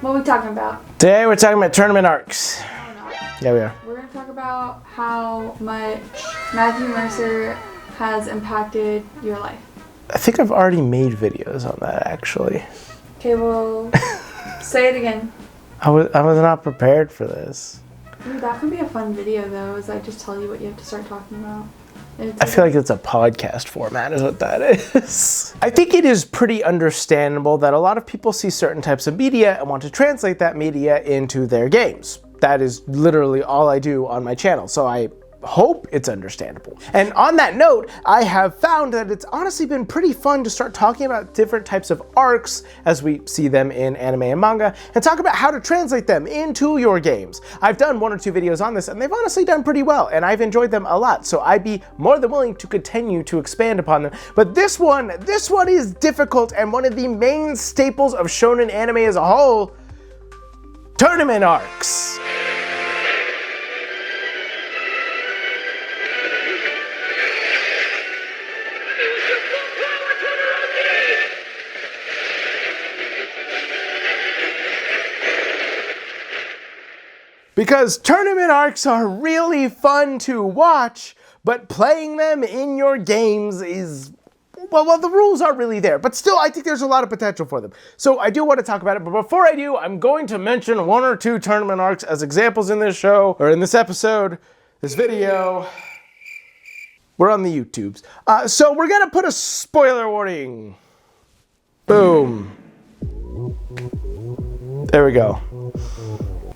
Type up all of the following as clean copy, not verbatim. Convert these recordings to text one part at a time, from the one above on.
What are we talking about? Today we're talking about tournament arcs. No, we're not. Yeah, we are. We're going to talk about how much Matthew Mercer has impacted your life. I think I've already made videos on that, actually. Okay, well, say it again. I was not prepared for this. Ooh, that could be a fun video, though, is I just tell you what you have to start talking about. I feel like it's a podcast format is what that is. I think it is pretty understandable that a lot of people see certain types of media and want to translate that media into their games. That is literally all I do on my channel, so I hope it's understandable. And on that note, I have found that it's honestly been pretty fun to start talking about different types of arcs as we see them in anime and manga, and talk about how to translate them into your games. I've done 1 or 2 videos on this, and they've honestly done pretty well, and I've enjoyed them a lot, so I'd be more than willing to continue to expand upon them. But this one is difficult, and one of the main staples of shonen anime as a whole, tournament arcs. Because tournament arcs are really fun to watch, but playing them in your games is, well, the rules aren't really there, but still I think there's a lot of potential for them. So I do want to talk about it, but before I do, I'm going to mention 1 or 2 tournament arcs as examples in this show, or in this episode, this video. We're on the YouTubes. So we're gonna put a spoiler warning. Boom. There we go.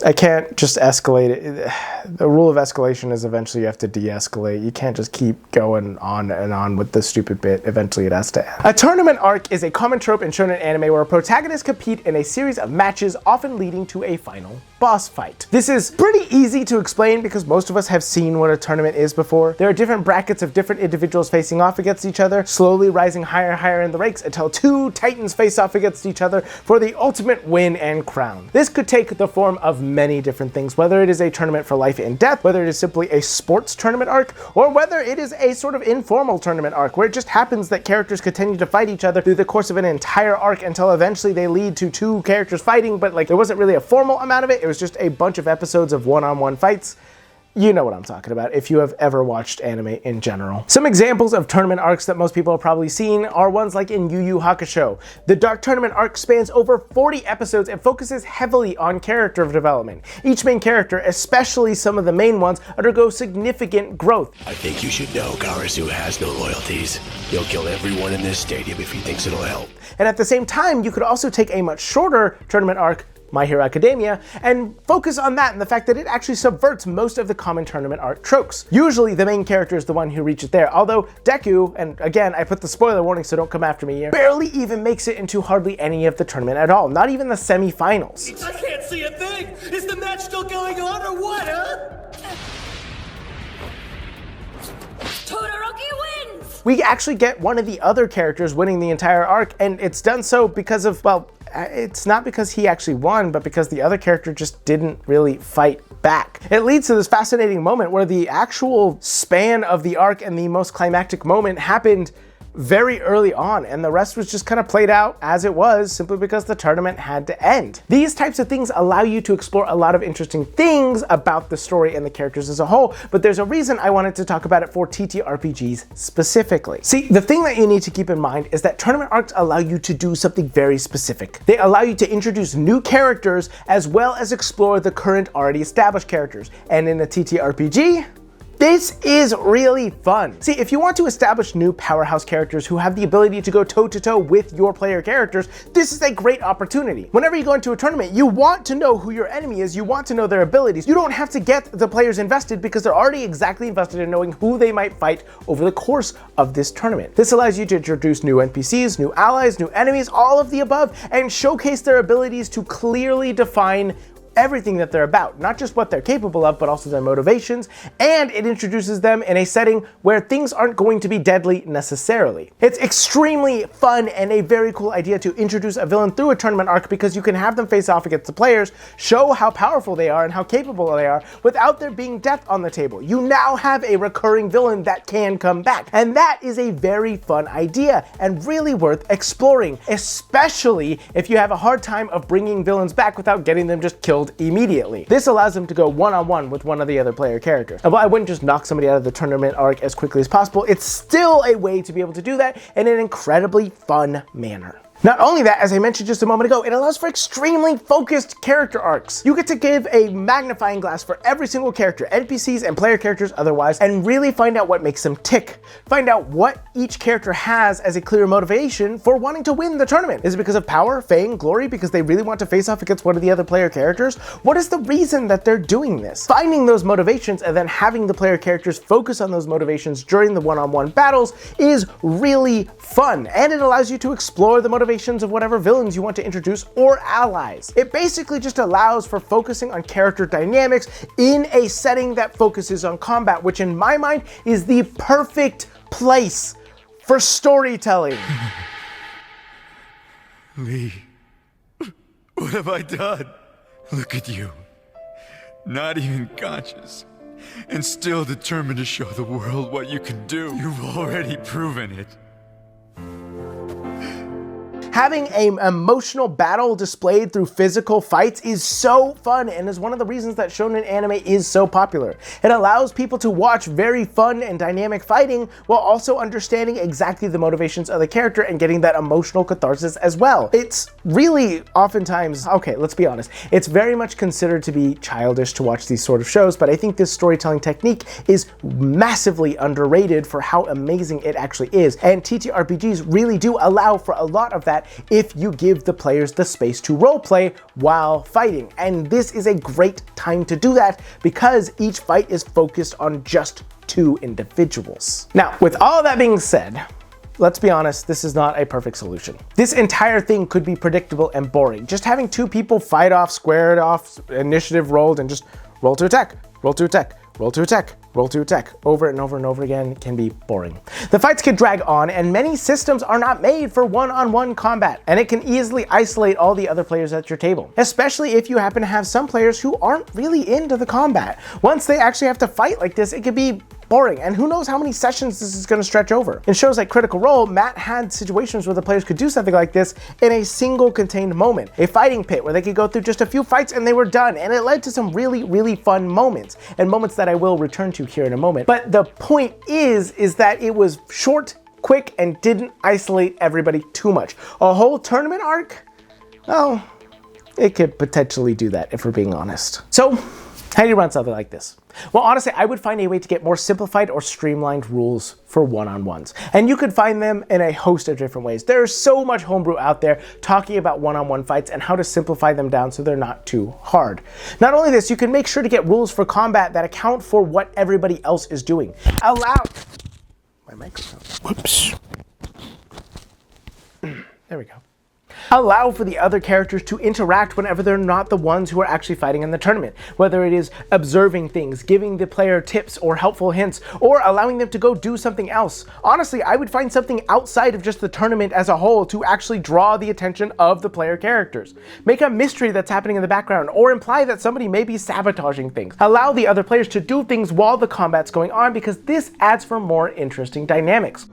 I can't just escalate it. The rule of escalation is eventually you have to de-escalate. You can't just keep going on and on with the stupid bit. Eventually it has to end. A tournament arc is a common trope in shonen anime where protagonists compete in a series of matches, often leading to a final boss fight. This is pretty easy to explain because most of us have seen what a tournament is before. There are different brackets of different individuals facing off against each other, slowly rising higher in the ranks until 2 titans face off against each other for the ultimate win and crown. This could take the form of many different things, whether it is a tournament for life and death, whether it is simply a sports tournament arc, or whether it is a sort of informal tournament arc where it just happens that characters continue to fight each other through the course of an entire arc until eventually they lead to 2 characters fighting, but like there wasn't really a formal amount of it. It was just a bunch of episodes of one-on-one fights. You know what I'm talking about if you have ever watched anime in general. Some examples of tournament arcs that most people have probably seen are ones like in Yu Yu Hakusho. The Dark Tournament arc spans over 40 episodes and focuses heavily on character development. Each main character, especially some of the main ones, undergo significant growth. I think you should know Garasu has no loyalties. He'll kill everyone in this stadium if he thinks it'll help. And at the same time, you could also take a much shorter tournament arc, My Hero Academia, and focus on that and the fact that it actually subverts most of the common tournament arc tropes. Usually the main character is the one who reaches there, although Deku, and again I put the spoiler warning so don't come after me here, barely even makes it into hardly any of the tournament at all, not even the semi-finals. I can't see a thing! Is the match still going on or what, huh? Todoroki wins! We actually get one of the other characters winning the entire arc, and it's done so because of, well, it's not because he actually won, but because the other character just didn't really fight back. It leads to this fascinating moment where the actual span of the arc and the most climactic moment happened very early on, and the rest was just kind of played out as it was simply because the tournament had to end. These types of things allow you to explore a lot of interesting things about the story and the characters as a whole, but there's a reason I wanted to talk about it for TTRPGs specifically. See, the thing that you need to keep in mind is that tournament arcs allow you to do something very specific. They allow you to introduce new characters as well as explore the current already established characters, and in a TTRPG, this is really fun. See, if you want to establish new powerhouse characters who have the ability to go toe-to-toe with your player characters, this is a great opportunity. Whenever you go into a tournament, you want to know who your enemy is, you want to know their abilities. You don't have to get the players invested because they're already exactly invested in knowing who they might fight over the course of this tournament. This allows you to introduce new NPCs, new allies, new enemies, all of the above, and showcase their abilities to clearly define everything that they're about, not just what they're capable of, but also their motivations, and it introduces them in a setting where things aren't going to be deadly necessarily. It's extremely fun and a very cool idea to introduce a villain through a tournament arc because you can have them face off against the players, show how powerful they are and how capable they are without there being death on the table. You now have a recurring villain that can come back, and that is a very fun idea and really worth exploring, especially if you have a hard time of bringing villains back without getting them just killed immediately. This allows them to go one-on-one with one of the other player characters. And while I wouldn't just knock somebody out of the tournament arc as quickly as possible, it's still a way to be able to do that in an incredibly fun manner. Not only that, as I mentioned just a moment ago, it allows for extremely focused character arcs. You get to give a magnifying glass for every single character, NPCs and player characters otherwise, and really find out what makes them tick. Find out what each character has as a clear motivation for wanting to win the tournament. Is it because of power, fame, glory, because they really want to face off against one of the other player characters? What is the reason that they're doing this? Finding those motivations and then having the player characters focus on those motivations during the one-on-one battles is really fun, and it allows you to explore the motivations of whatever villains you want to introduce or allies. It basically just allows for focusing on character dynamics in a setting that focuses on combat, which in my mind is the perfect place for storytelling. Lee, what have I done? Look at you, not even conscious, and still determined to show the world what you can do. You've already proven it. Having an emotional battle displayed through physical fights is so fun and is one of the reasons that shonen anime is so popular. It allows people to watch very fun and dynamic fighting while also understanding exactly the motivations of the character and getting that emotional catharsis as well. It's really oftentimes, okay, let's be honest, it's very much considered to be childish to watch these sort of shows, but I think this storytelling technique is massively underrated for how amazing it actually is. And TTRPGs really do allow for a lot of that if you give the players the space to roleplay while fighting. And this is a great time to do that because each fight is focused on just two individuals. Now, with all of that being said, let's be honest, this is not a perfect solution. This entire thing could be predictable and boring. Just having two people fight off, squared off, initiative rolled, and just roll to attack, roll to attack, roll to attack, roll to attack, over and over and over again can be boring. The fights can drag on, and many systems are not made for one-on-one combat, and it can easily isolate all the other players at your table, especially if you happen to have some players who aren't really into the combat. Once they actually have to fight like this, it could be boring, and who knows how many sessions this is going to stretch over. In shows like Critical Role, Matt had situations where the players could do something like this in a single contained moment. A fighting pit where they could go through just a few fights and they were done, and it led to some really, really fun moments, and moments that I will return to here in a moment. But the point is that it was short, quick, and didn't isolate everybody too much. A whole tournament arc? Well, it could potentially do that if we're being honest. So, how do you run something like this? Well, honestly, I would find a way to get more simplified or streamlined rules for one-on-ones. And you could find them in a host of different ways. There's so much homebrew out there talking about one-on-one fights and how to simplify them down so they're not too hard. Not only this, you can make sure to get rules for combat that account for what everybody else is doing. Allow my microphone. Whoops. There we go. Allow for the other characters to interact whenever they're not the ones who are actually fighting in the tournament. Whether it is observing things, giving the player tips or helpful hints, or allowing them to go do something else. Honestly, I would find something outside of just the tournament as a whole to actually draw the attention of the player characters. Make a mystery that's happening in the background, or imply that somebody may be sabotaging things. Allow the other players to do things while the combat's going on because this adds for more interesting dynamics.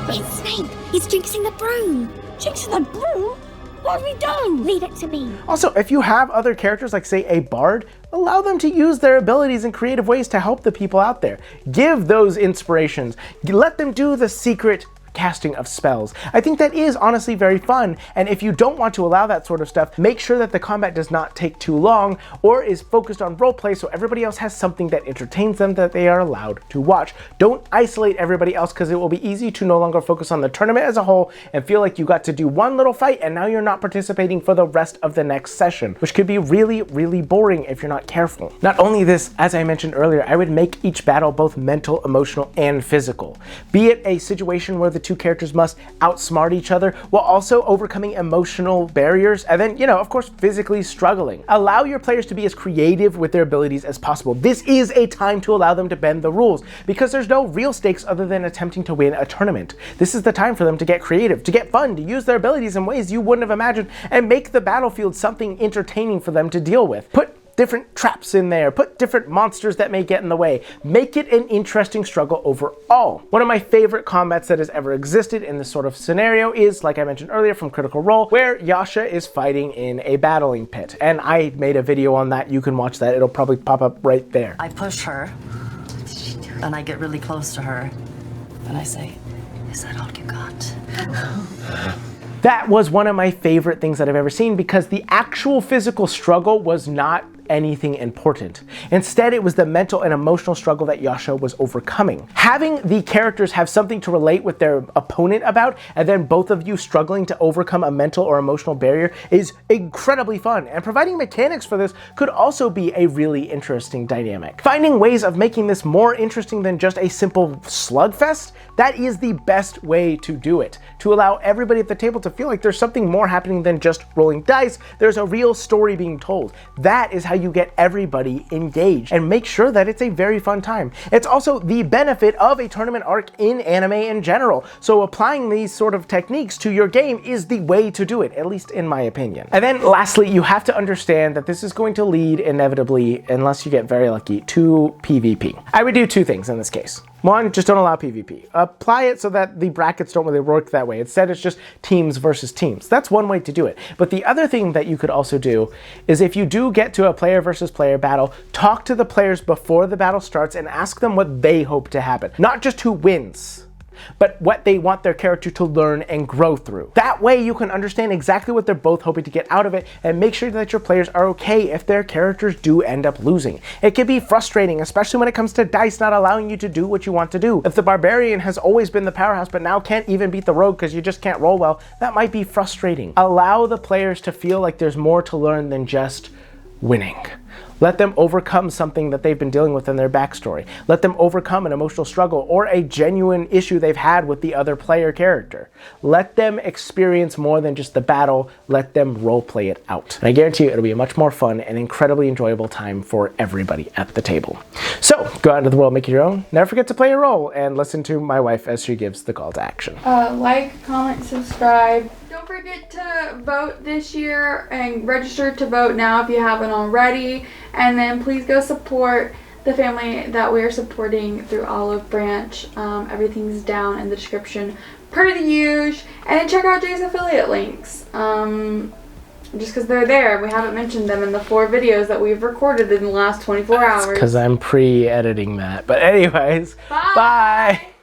It's Snape! He's jinxing the broom! Jinxing the broom? What have we done? Leave it to me. Also, if you have other characters like, say, a bard, allow them to use their abilities in creative ways to help the people out there. Give those inspirations. Let them do the secret casting of spells. I think that is honestly very fun, and if you don't want to allow that sort of stuff, make sure that the combat does not take too long or is focused on roleplay so everybody else has something that entertains them that they are allowed to watch. Don't isolate everybody else because it will be easy to no longer focus on the tournament as a whole and feel like you got to do one little fight and now you're not participating for the rest of the next session, which could be really, really boring if you're not careful. Not only this, as I mentioned earlier, I would make each battle both mental, emotional, and physical. Be it a situation where the two characters must outsmart each other while also overcoming emotional barriers and then, of course, physically struggling. Allow your players to be as creative with their abilities as possible. This is a time to allow them to bend the rules because there's no real stakes other than attempting to win a tournament. This is the time for them to get creative, to get fun, to use their abilities in ways you wouldn't have imagined, and make the battlefield something entertaining for them to deal with. Put different traps in there, put different monsters that may get in the way. Make it an interesting struggle overall. One of my favorite combats that has ever existed in this sort of scenario is, like I mentioned earlier, from Critical Role, where Yasha is fighting in a battling pit. And I made a video on that. You can watch that. It'll probably pop up right there. I push her, and I get really close to her, and I say, "Is that all you got?" That was one of my favorite things that I've ever seen because the actual physical struggle was not anything important. Instead, it was the mental and emotional struggle that Yasha was overcoming. Having the characters have something to relate with their opponent about, and then both of you struggling to overcome a mental or emotional barrier is incredibly fun, and providing mechanics for this could also be a really interesting dynamic. Finding ways of making this more interesting than just a simple slugfest, that is the best way to do it. To allow everybody at the table to feel like there's something more happening than just rolling dice, there's a real story being told. That is how you get everybody engaged and make sure that it's a very fun time. It's also the benefit of a tournament arc in anime in general. So applying these sort of techniques to your game is the way to do it, at least in my opinion. And then lastly, you have to understand that this is going to lead inevitably, unless you get very lucky, to PvP. I would do two things in this case. One, just don't allow PvP. Apply it so that the brackets don't really work that way. Instead, it's just teams versus teams. That's one way to do it. But the other thing that you could also do is if you do get to a player versus player battle, talk to the players before the battle starts and ask them what they hope to happen. Not just who wins, but what they want their character to learn and grow through. That way you can understand exactly what they're both hoping to get out of it and make sure that your players are okay if their characters do end up losing. It can be frustrating, especially when it comes to dice not allowing you to do what you want to do. If the barbarian has always been the powerhouse but now can't even beat the rogue because you just can't roll well, that might be frustrating. Allow the players to feel like there's more to learn than just winning. Let them overcome something that they've been dealing with in their backstory. Let them overcome an emotional struggle or a genuine issue they've had with the other player character. Let them experience more than just the battle. Let them roleplay it out. And I guarantee you it'll be a much more fun and incredibly enjoyable time for everybody at the table. So go out into the world, make it your own. Never forget to play your role and listen to my wife as she gives the call to action. Like, comment, subscribe. Don't forget to vote this year and register to vote now if you haven't already. And then please go support the family that we are supporting through Olive Branch. Everything's down in the description per the usual. And then check out Jay's affiliate links. Just because they're there. We haven't mentioned them in the 4 videos that we've recorded in the last 24 hours. Because I'm pre-editing that. But anyways, bye.